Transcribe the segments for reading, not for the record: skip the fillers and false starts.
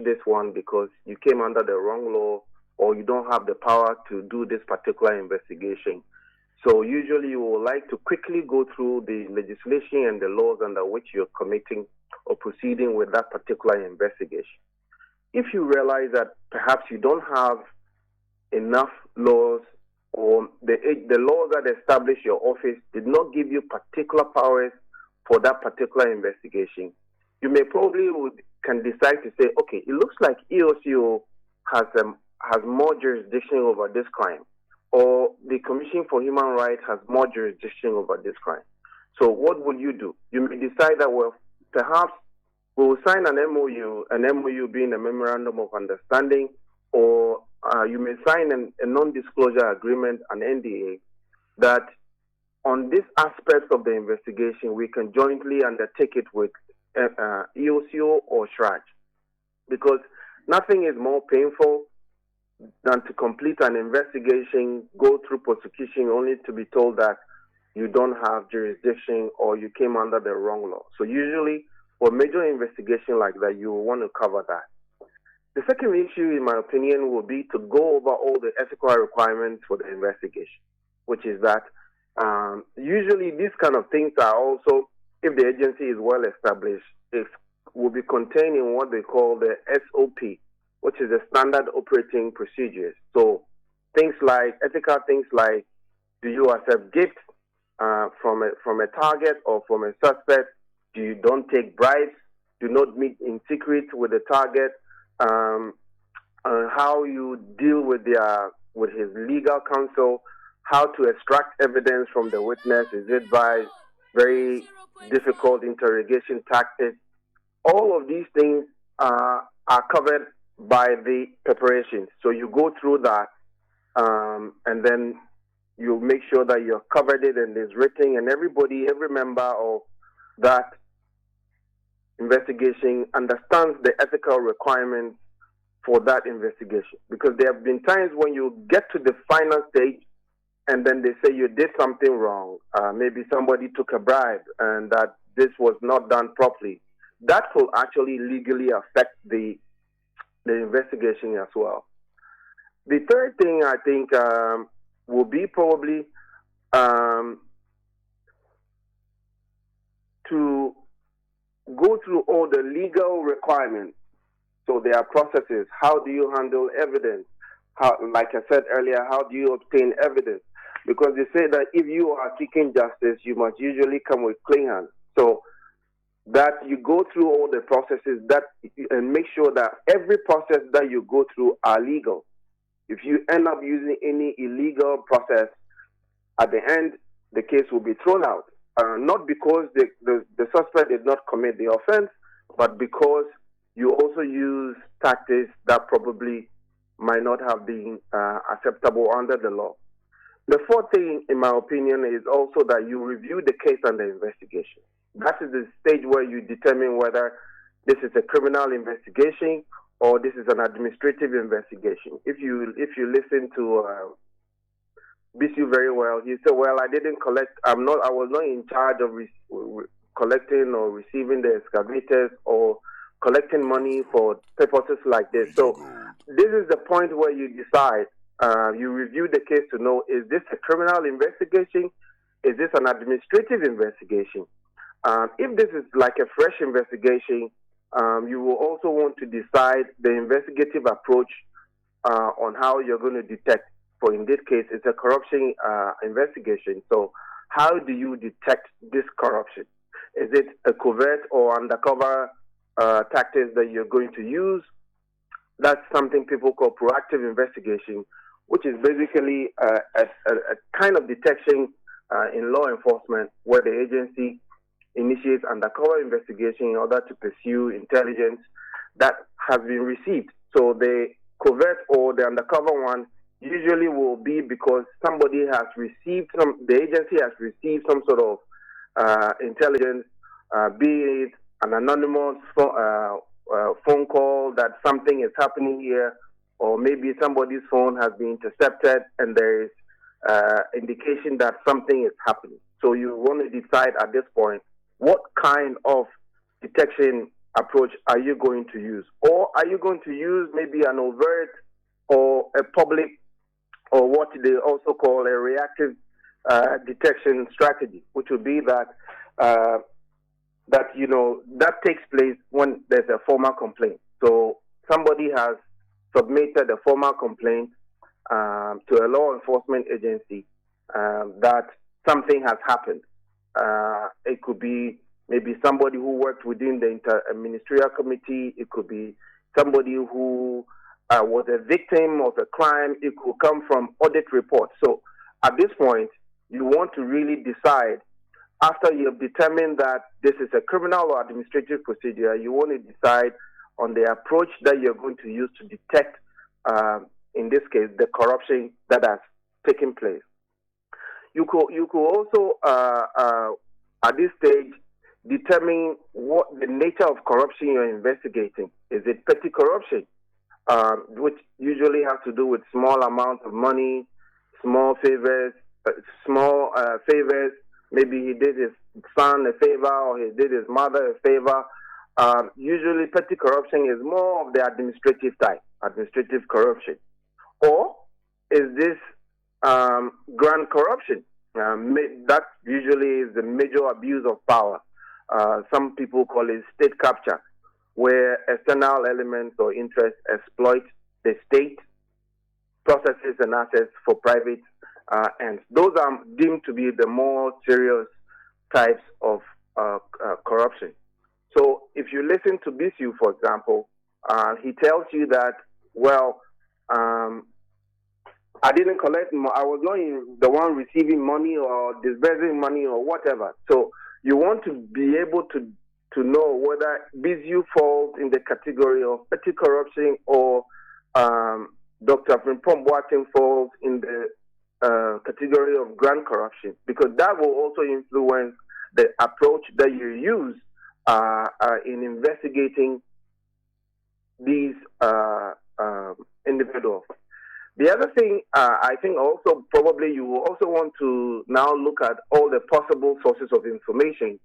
this one because you came under the wrong law or you don't have the power to do this particular investigation. So usually you will like to quickly go through the legislation and the laws under which you're committing or proceeding with that particular investigation. If you realize that perhaps you don't have enough laws or the laws that establish your office did not give you particular powers for that particular investigation, you may probably can decide to say, okay, it looks like EOCO has more jurisdiction over this crime, or the Commission for Human Rights has more jurisdiction over this crime. So what would you do? You may decide that, well, perhaps we will sign an MOU being a Memorandum of Understanding, or you may sign a non-disclosure agreement, an NDA, that on this aspect of the investigation, we can jointly undertake it with EOCO or SHRAJ, because nothing is more painful than to complete an investigation, go through prosecution, only to be told that you don't have jurisdiction or you came under the wrong law. So usually, for a major investigation like that, you will want to cover that. The second issue, in my opinion, will be to go over all the ethical requirements for the investigation, which is that usually these kind of things are also, if the agency is well established, it will be contained in what they call the SOP, which is the standard operating procedures. So things like, ethical things like, do you accept gifts from a target or from a suspect? Do you don't take bribes? Do not meet in secret with the target? How you deal with his legal counsel? How to extract evidence from the witness? Is it by very difficult interrogation tactics? All of these things are covered by the preparation. So you go through that, and then you make sure that you've covered it and it's written, and every member of that investigation understands the ethical requirements for that investigation. Because there have been times when you get to the final stage and then they say you did something wrong. Maybe somebody took a bribe and that this was not done properly. That will actually legally affect the investigation as well. The third thing I think will be probably to go through all the legal requirements. So there are processes. How do you handle evidence? How, like I said earlier, how do you obtain evidence? Because they say that if you are seeking justice, you must usually come with clean hands. So that you go through all the processes that and make sure that every process that you go through are legal. If you end up using any illegal process, at the end, the case will be thrown out. Not because the suspect did not commit the offense, but because you also use tactics that probably might not have been acceptable under the law. The fourth thing, in my opinion, is also that you review the case and the investigation. That is the stage where you determine whether this is a criminal investigation or this is an administrative investigation. If you listen to Bisu very well, he said, well, I didn't collect, I was not in charge of collecting or receiving the excavators or collecting money for purposes like this. So this is the point where you decide, you review the case to know, is this a criminal investigation? Is this an administrative investigation? If this is like a fresh investigation, you will also want to decide the investigative approach on how you're going to detect. For in this case, it's a corruption investigation. So how do you detect this corruption? Is it a covert or undercover tactics that you're going to use? That's something people call proactive investigation, which is basically a kind of detection in law enforcement where the agency initiates undercover investigation in order to pursue intelligence that has been received. So the covert or the undercover one usually will be because somebody has received the agency has received some sort of intelligence, be it an anonymous phone call that something is happening here, or maybe somebody's phone has been intercepted and there is indication that something is happening. So you want to decide at this point what kind of detection approach are you going to use? Or are you going to use maybe an overt or a public, or what they also call a reactive detection strategy, which would be that that takes place when there's a formal complaint. So somebody has submitted a formal complaint to a law enforcement agency that something has happened. It could be maybe somebody who worked within the Inter-Ministerial Committee. It could be somebody who was a victim of a crime. It could come from audit reports. So at this point, you want to really decide, after you have determined that this is a criminal or administrative procedure, you want to decide on the approach that you're going to use to detect, in this case, the corruption that has taken place. You could also, at this stage, determine what the nature of corruption you're investigating. Is it petty corruption, which usually has to do with small amounts of money, small favors, maybe he did his son a favor or he did his mother a favor. Usually petty corruption is more of the administrative type, administrative corruption. Or is this grand corruption? That usually is the major abuse of power. Some people call it state capture, where external elements or interests exploit the state processes and assets for private ends. Those are deemed to be the more serious types of corruption. So if you listen to Bisu, for example, he tells you that, well, I didn't collect, I was not the one receiving money or disbursing money or whatever. So you want to be able to know whether Bisu falls in the category of petty corruption or Dr. Frimpong Boateng falls in the category of grand corruption, because that will also influence the approach that you use in investigating these individuals. The other thing, I think also probably you will also want to now look at all the possible sources of information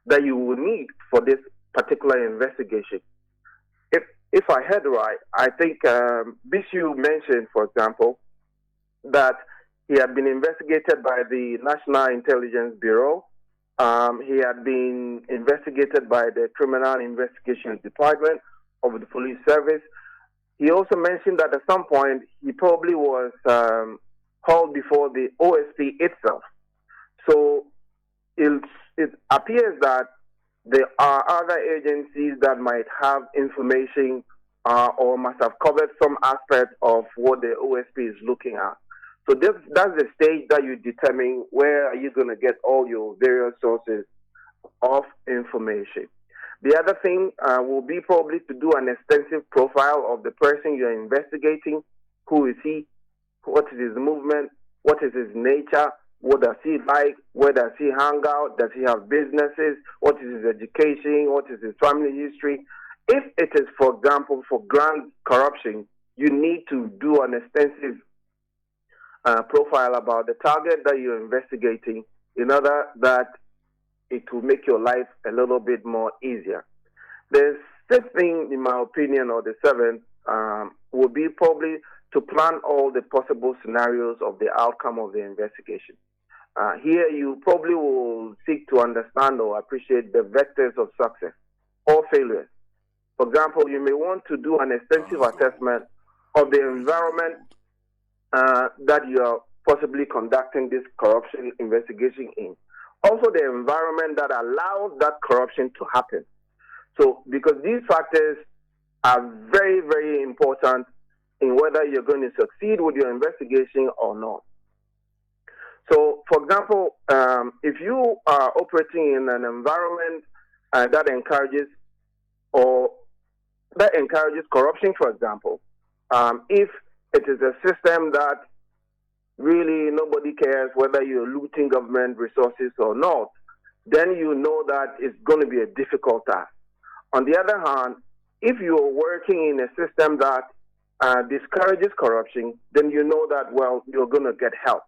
that you will need for this particular investigation. If I heard right, I think Bisu mentioned, for example, that he had been investigated by the National Intelligence Bureau. He had been investigated by the Criminal Investigations Department of the Police Service. He also mentioned that at some point he probably was called before the OSP itself. So it appears that there are other agencies that might have information or must have covered some aspect of what the OSP is looking at. So that's the stage that you determine where are you going to get all your various sources of information. The other thing will be probably to do an extensive profile of the person you're investigating. Who is he? What is his movement? What is his nature? What does he like? Where does he hang out? Does he have businesses? What is his education? What is his family history? If it is, for example, for grand corruption, you need to do an extensive profile about the target that you're investigating in order that it will make your life a little bit more easier. The sixth thing, in my opinion, or the seventh, will be probably to plan all the possible scenarios of the outcome of the investigation. Here, you probably will seek to understand or appreciate the vectors of success or failures. For example, you may want to do an extensive assessment of the environment that you are possibly conducting this corruption investigation in. Also, the environment that allows that corruption to happen. So, because these factors are very, very important in whether you're going to succeed with your investigation or not. So, for example, if you are operating in an environment that encourages corruption, for example, if it is a system that really nobody cares whether you're looting government resources or not, then you know that it's going to be a difficult task. On the other hand, if you're working in a system that discourages corruption, then you know that, well, you're going to get help.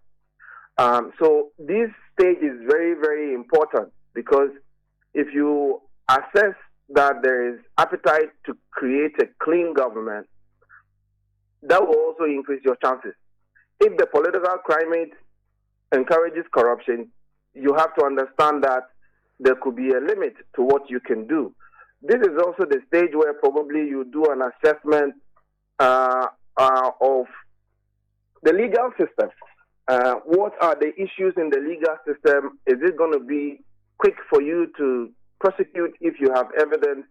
So this stage is very, very important, because if you assess that there is appetite to create a clean government, that will also increase your chances. If the political climate encourages corruption, you have to understand that there could be a limit to what you can do. This is also the stage where probably you do an assessment of the legal system. What are the issues in the legal system? Is it going to be quick for you to prosecute if you have evidence,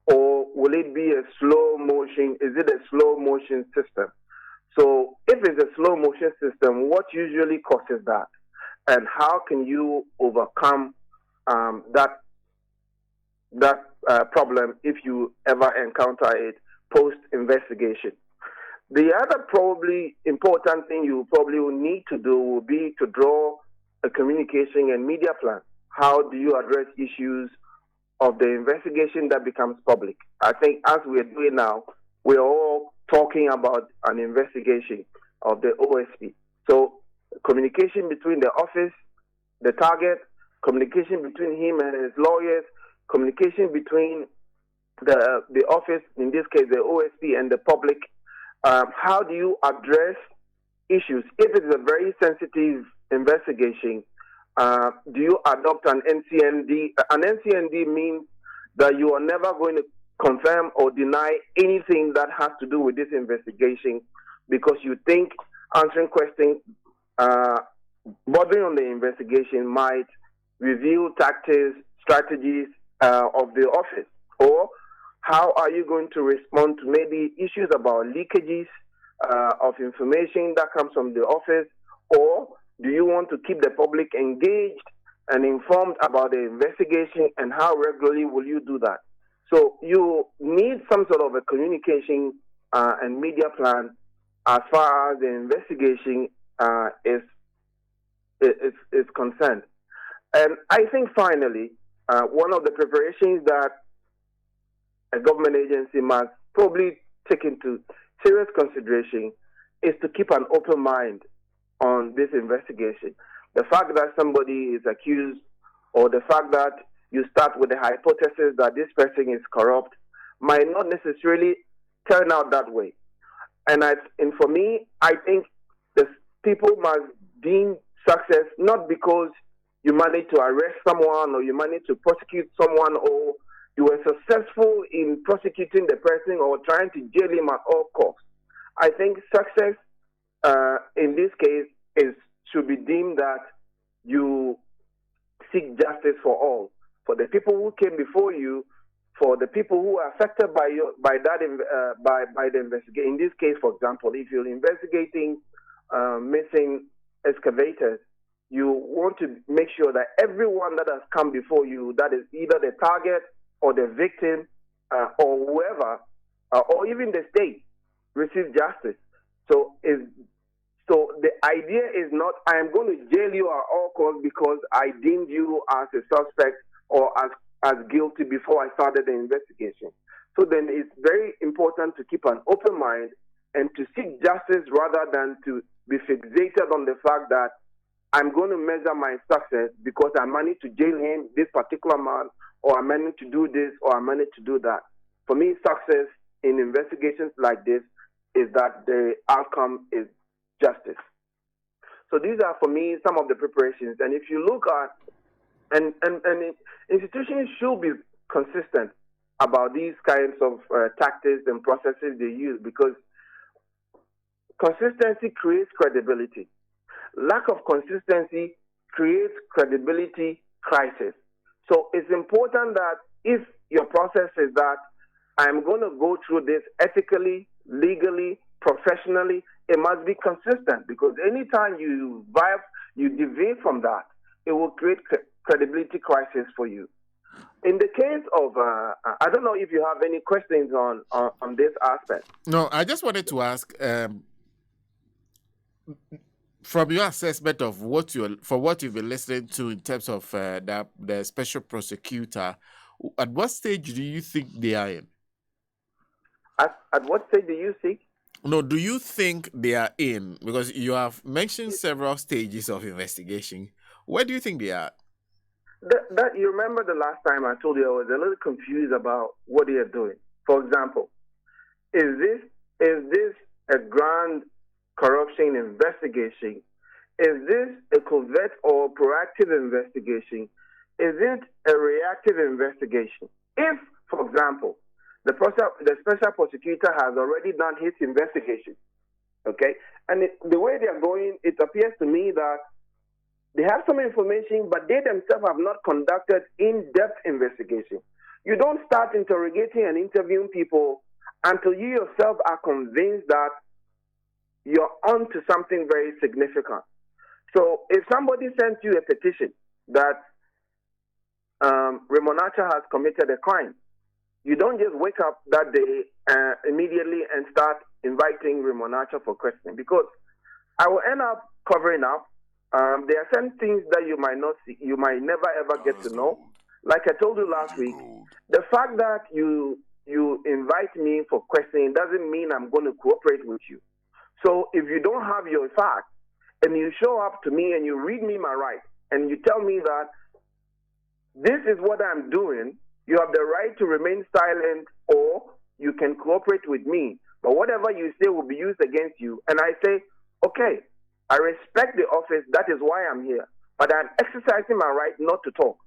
or will it be a slow motion? Is it a slow motion system? So if it's a slow motion system, what usually causes that? And how can you overcome that problem if you ever encounter it post-investigation? The other probably important thing you probably will need to do will be to draw a communication and media plan. How do you address issues of the investigation that becomes public? I think as we're doing now, we're all talking about an investigation of the OSP. So communication between the office, the target, communication between him and his lawyers, communication between the office, in this case the OSP, and the public. How do you address issues? If it's a very sensitive investigation, do you adopt an NCND? An NCND means that you are never going to confirm or deny anything that has to do with this investigation, because you think answering questions bordering on the investigation might reveal tactics, strategies of the office. Or how are you going to respond to maybe issues about leakages of information that comes from the office? Or do you want to keep the public engaged and informed about the investigation, and how regularly will you do that? So you need some sort of a communication and media plan as far as the investigation is concerned. And I think finally, one of the preparations that a government agency must probably take into serious consideration is to keep an open mind on this investigation. The fact that somebody is accused, or the fact that you start with the hypothesis that this person is corrupt, might not necessarily turn out that way. And for me, I think the people must deem success not because you managed to arrest someone, or you managed to prosecute someone, or you were successful in prosecuting the person or trying to jail him at all costs. I think success in this case should be deemed that you seek justice for all, for the people who came before you, for the people who are affected by the investigation. In this case, for example, if you're investigating missing excavators, you want to make sure that everyone that has come before you, that is either the target or the victim or whoever, or even the state, receives justice. So the idea is not, I am going to jail you at all costs because I deemed you as a suspect or as guilty before I started the investigation. So then it's very important to keep an open mind and to seek justice rather than to be fixated on the fact that I'm going to measure my success because I managed to jail him, this particular man, or I managed to do this, or I managed to do that. For me, success in investigations like this is that the outcome is justice. So these are, for me, some of the preparations. And if you look at, and institutions should be consistent about these kinds of tactics and processes they use, because consistency creates credibility. Lack of consistency creates credibility crisis. So it's important that if your process is that I'm going to go through this ethically, legally, professionally, it must be consistent, because anytime you deviate from that, it will create credibility crisis for you. In the case of, I don't know if you have any questions on this aspect. No, I just wanted to ask, from your assessment of what you've been listening to in terms of the special prosecutor, at what stage do you think they are in? At what stage do you think? No, do you think they are in? Because you have mentioned several stages of investigation. Where do you think they are? That you remember the last time I told you I was a little confused about what they are doing. For example, is this a grand corruption investigation? Is this a covert or proactive investigation? Is it a reactive investigation? If, for example, the special prosecutor has already done his investigation, okay, and the way they are going, it appears to me that they have some information, but they themselves have not conducted in-depth investigation. You don't start interrogating and interviewing people until you yourself are convinced that you're onto something very significant. So if somebody sends you a petition that Raymond has committed a crime, you don't just wake up that day immediately and start inviting Raymond for questioning, because I will end up covering up. There are certain things that you might not see, you might never ever get to know. Like I told you last week, the fact that you invite me for questioning doesn't mean I'm going to cooperate with you. So if you don't have your facts and you show up to me and you read me my rights and you tell me that this is what I'm doing, you have the right to remain silent or you can cooperate with me. But whatever you say will be used against you. And I say, okay, I respect the office. That is why I'm here. But I'm exercising my right not to talk.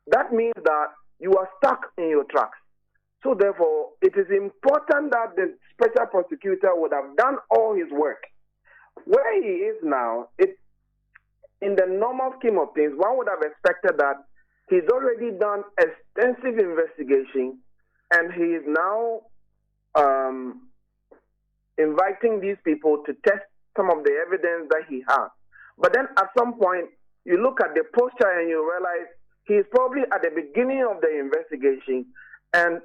That means that you are stuck in your tracks. So therefore, it is important that the special prosecutor would have done all his work. Where he is now, in the normal scheme of things, one would have expected that he's already done extensive investigation and he is now inviting these people to test some of the evidence that he has. But then at some point, you look at the posture and you realize he's probably at the beginning of the investigation and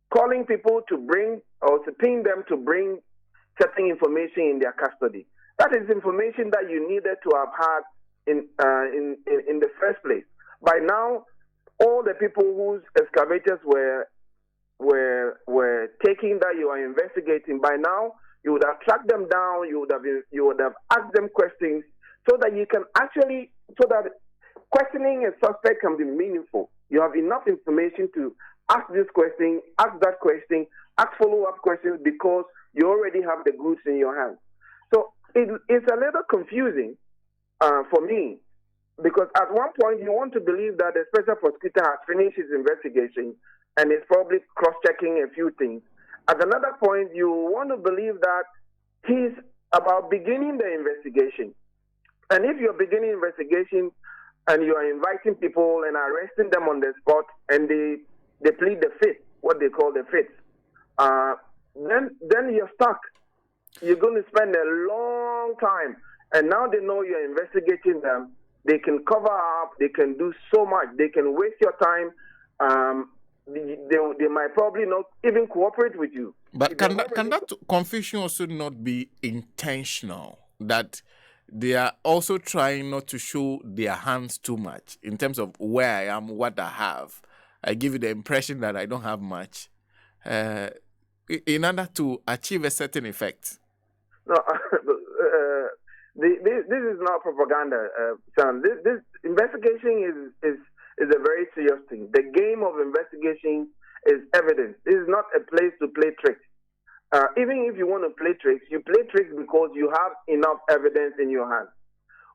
calling people to bring or subpoenaing them to bring certain information in their custody. That is information that you needed to have had in the first place. By now, all the people whose excavators were taking that you are investigating, by now you would have tracked them down, you would have asked them questions so that you can actually, so that questioning a suspect can be meaningful. You have enough information to ask this question, ask that question, ask follow-up questions because you already have the goods in your hands. So it's a little confusing for me because at one point you want to believe that the special prosecutor has finished his investigation and is probably cross-checking a few things. At another point, you want to believe that he's about beginning the investigation. And if you're beginning investigation and you are inviting people and arresting them on the spot and they plead the fifth, what they call the fifth, then you're stuck. You're going to spend a long time. And now they know you're investigating them. They can cover up. They can do so much. They can waste your time. They might probably not even cooperate with you. But can that confusion also not be intentional? That they are also trying not to show their hands too much in terms of where I am, what I have. I give you the impression that I don't have much in order to achieve a certain effect. No, this is not propaganda, Sam. This investigation is a very serious thing. The game of investigation is evidence. This is not a place to play tricks. Even if you want to play tricks, you play tricks because you have enough evidence in your hand.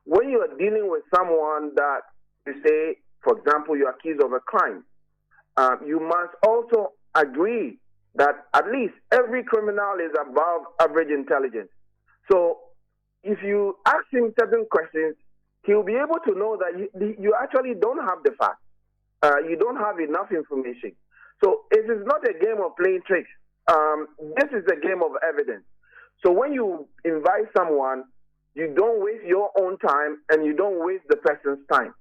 When you are dealing with someone that you say, for example, you're accused of a crime, you must also agree that at least every criminal is above average intelligence. So if you ask him certain questions, he'll be able to know that you actually don't have the facts. You don't have enough information. So it is not a game of playing tricks. This is a game of evidence. So when you invite someone, you don't waste your own time and you don't waste the person's time.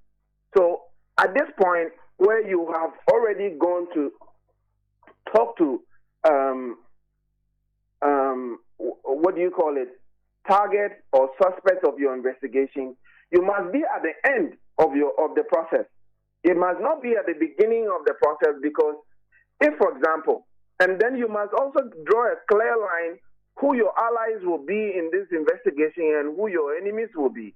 So at this point, where you have already gone to talk to, what do you call it, target or suspect of your investigation, you must be at the end of the process. It must not be at the beginning of the process because if, for example, and then you must also draw a clear line who your allies will be in this investigation and who your enemies will be.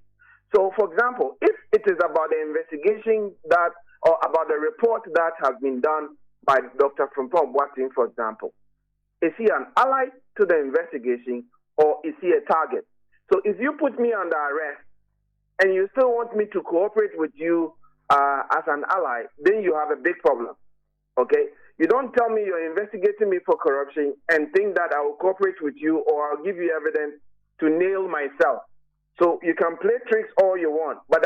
So, for example, if it is about the investigation that, or about the report that has been done by Dr. Frimpong Boateng, for example, is he an ally to the investigation or is he a target? So if you put me under arrest and you still want me to cooperate with you as an ally, then you have a big problem, okay? You don't tell me you're investigating me for corruption and think that I will cooperate with you or I'll give you evidence to nail myself. So you can play tricks all you want, but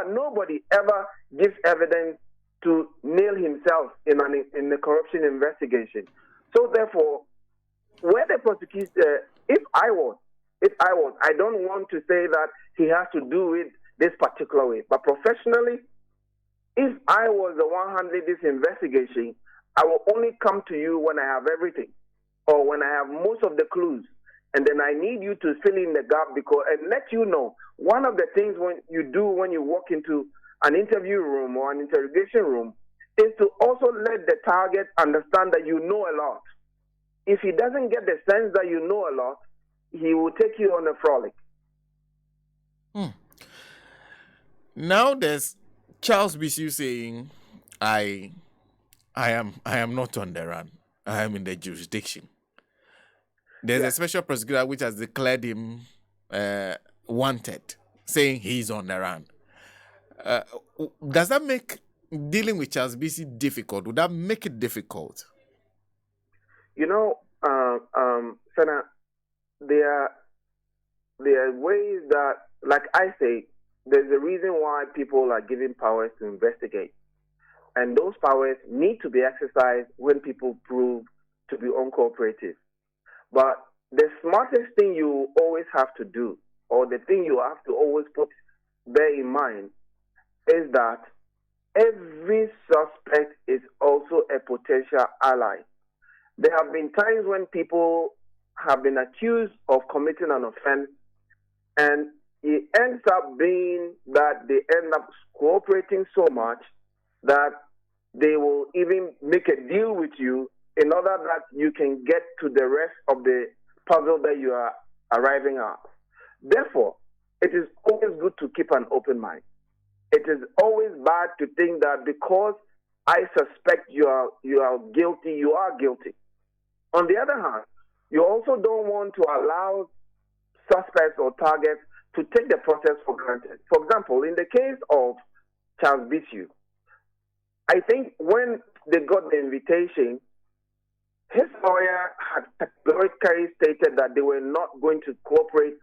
nobody ever gives evidence to nail himself in a corruption investigation. So therefore, where the prosecutor, if I was, I don't want to say that he has to do it this particular way, but professionally, if I was the one handling this investigation, I will only come to you when I have everything or when I have most of the clues. And then I need you to fill in the gap and let you know. One of the things when you walk into an interview room or an interrogation room is to also let the target understand that you know a lot. If he doesn't get the sense that you know a lot, he will take you on a frolic. Now there's Charles Bisu saying, I am not on the run. I am in the jurisdiction. There's a special prosecutor which has declared him wanted, saying he's on the run. Does that make dealing with Charles Bisu difficult? Would that make it difficult? You know, Senna, there are ways that, like I say, there's a reason why people are given powers to investigate. And those powers need to be exercised when people prove to be uncooperative. But the smartest thing you always have to do, or the thing you have to always bear in mind, is that every suspect is also a potential ally. There have been times when people have been accused of committing an offense, and it ends up being that they end up cooperating so much that they will even make a deal with you in order that you can get to the rest of the puzzle that you are arriving at. Therefore, it is always good to keep an open mind. It is always bad to think that because I suspect you are guilty, you are guilty. On the other hand, you also don't want to allow suspects or targets to take the process for granted. For example, in the case of Charles Bisu, I think when they got the invitation, his lawyer had categorically stated that they were not going to cooperate,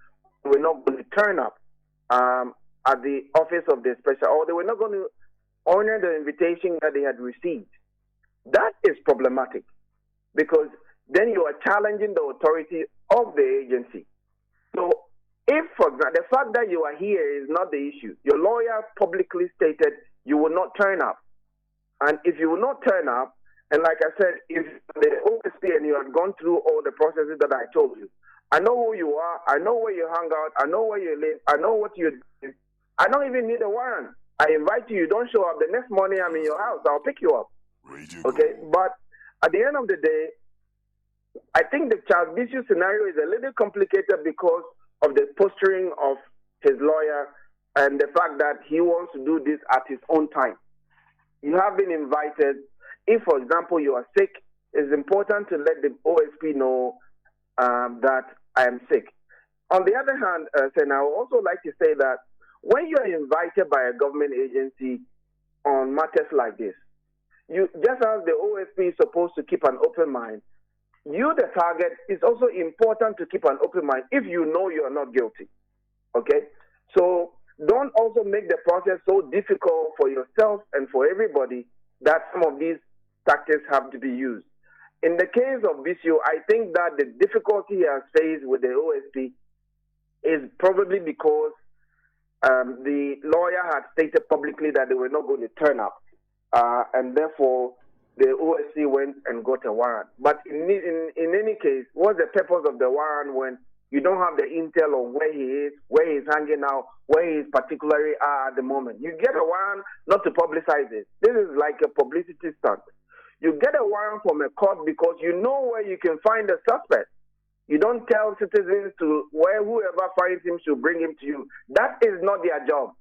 they were not going to turn up at the office of the special, or they were not going to honor the invitation that they had received. That is problematic because then you are challenging the authority of the agency. So if, for example, the fact that you are here is not the issue, your lawyer publicly stated you will not turn up. And if you will not turn up, and like I said, if the OSP and you had gone through all the processes that I told you, I know who you are, I know where you hang out, I know where you live, I know what you do. I don't even need a warrant. I invite you, you don't show up. The next morning I'm in your house, I'll pick you up. Okay? But at the end of the day, I think the Charles Bisu scenario is a little complicated because of the posturing of his lawyer and the fact that he wants to do this at his own time. You have been invited. If, for example, you are sick, it's important to let the OSP know that I am sick. On the other hand, Sen, I would also like to say that when you are invited by a government agency on matters like this, you just as the OSP is supposed to keep an open mind, you, the target, is also important to keep an open mind if you know you are not guilty. Okay? So don't also make the process so difficult for yourself and for everybody that some of these tactics have to be used. In the case of Bisu, I think that the difficulty he has faced with the OSP is probably because the lawyer had stated publicly that they were not going to turn up, and therefore the OSC went and got a warrant. But in any case, what's the purpose of the warrant when you don't have the intel on where he is, where he's hanging out, where he is particularly at the moment? You get a warrant not to publicize it. This is like a publicity stunt. You get a warrant from a court because you know where you can find the suspect. You don't tell citizens to where whoever finds him should bring him to you. That is not their job.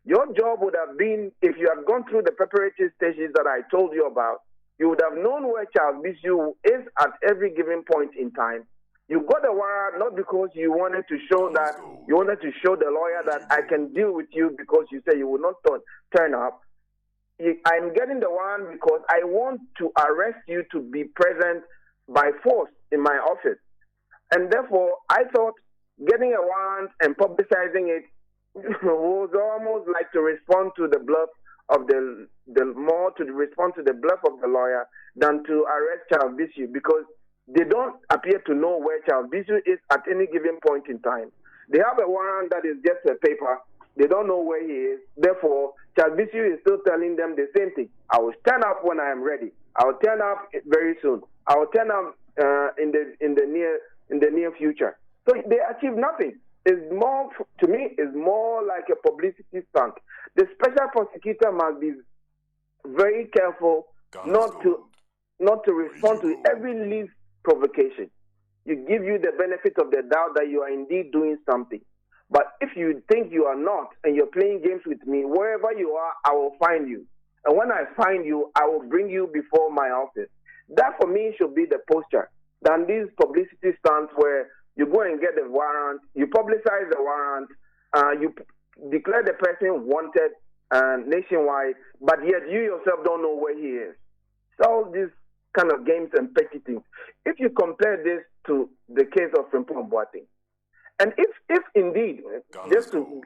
Your job would have been, if you had gone through the preparatory stages that I told you about, you would have known where Charles Bisu is at every given point in time. You got a warrant not because you wanted to show the lawyer that I can deal with you because you say you will not turn up. I'm getting the warrant because I want to arrest you to be present by force in my office. And therefore, I thought getting a warrant and publicizing it was almost like to respond to the bluff of the bluff of the lawyer than to arrest Charles Bisu, because they don't appear to know where Charles Bisu is at any given point in time. They have a warrant that is just a paper. They don't know where he is. Therefore, Charles Bisu is still telling them the same thing. I will turn up when I am ready. I will turn up very soon. I will turn up in the near future. So they achieve nothing. It's more, to me, is more like a publicity stunt. The special prosecutor must be very careful not to respond to every least provocation. You give you the benefit of the doubt that you are indeed doing something. But if you think you are not and you're playing games with me, wherever you are, I will find you. And when I find you, I will bring you before my office. That for me should be the posture than these publicity stunts where you go and get the warrant, you publicize the warrant, you declare the person wanted nationwide, but yet you yourself don't know where he is. So these kind of games and petty things. If you compare this to the case of Frimpong Boateng, and if indeed, just to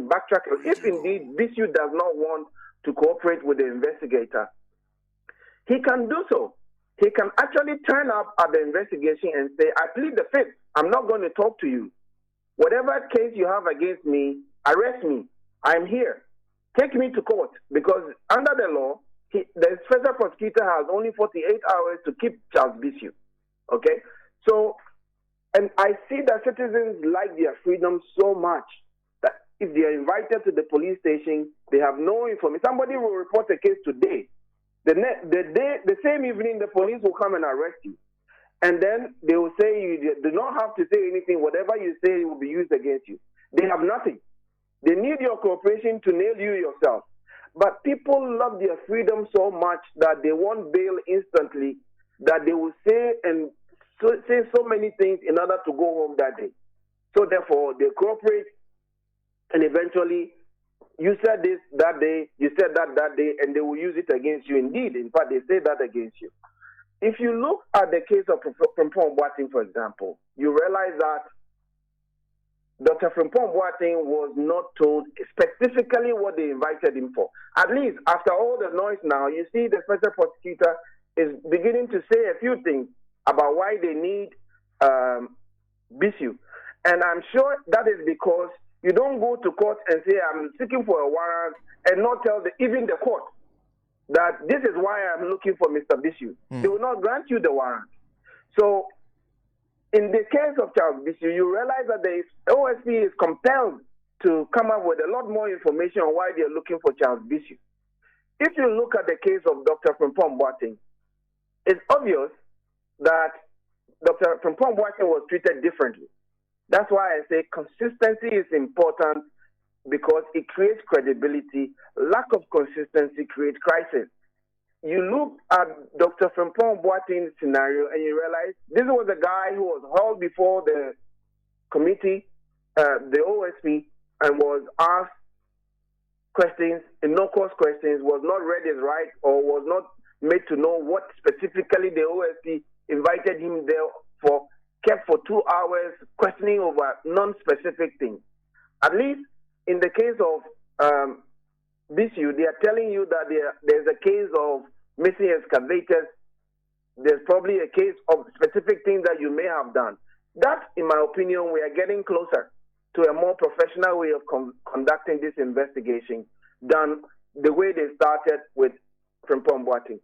backtrack, if indeed Bisu does not want to cooperate with the investigator, he can do so. He can actually turn up at the investigation and say, I plead the fifth. I'm not going to talk to you. Whatever case you have against me, arrest me. I'm here. Take me to court. Because under the law, the special prosecutor has only 48 hours to keep Charles Bisu. Okay? So, and I see that citizens like their freedom so much that if they are invited to the police station, they have no information. Somebody will report a case today. The same evening, the police will come and arrest you. And then they will say you do not have to say anything. Whatever you say will be used against you. They have nothing. They need your cooperation to nail you yourself. But people love their freedom so much that they want bail instantly, that they will say so many things in order to go home that day. So therefore, they cooperate, and eventually, you said this that day, you said that day, and they will use it against you. Indeed, in fact, they say that against you. If you look at the case of Frimpong Boateng, for example, you realize that Dr. Frimpong Boateng was not told specifically what they invited him for. At least after all the noise now, you see the special prosecutor is beginning to say a few things about why they need Bisu. And I'm sure that is because you don't go to court and say, I'm seeking for a warrant, and not tell even the court that this is why I'm looking for Mr. Bisu. They will not grant you the warrant. So in the case of Charles Bisu, you realize that the OSP is compelled to come up with a lot more information on why they're looking for Charles Bisu. If you look at the case of Dr. Frimpong Boateng, it's obvious that Dr. Frimpong Boateng was treated differently. That's why I say consistency is important, because it creates credibility. Lack of consistency creates crisis. You look at Dr. Frimpong Boateng's scenario and you realize this was a guy who was hauled before the committee, the OSP, and was asked questions, no-cost questions, was not read as right, or was not made to know what specifically the OSP invited him there for, kept for 2 hours questioning over non-specific things. At least in the case of Bisu, they are telling you that there's a case of missing excavators. There's probably a case of specific things that you may have done. That, in my opinion, we are getting closer to a more professional way of conducting this investigation than the way they started with Frimpong Boateng.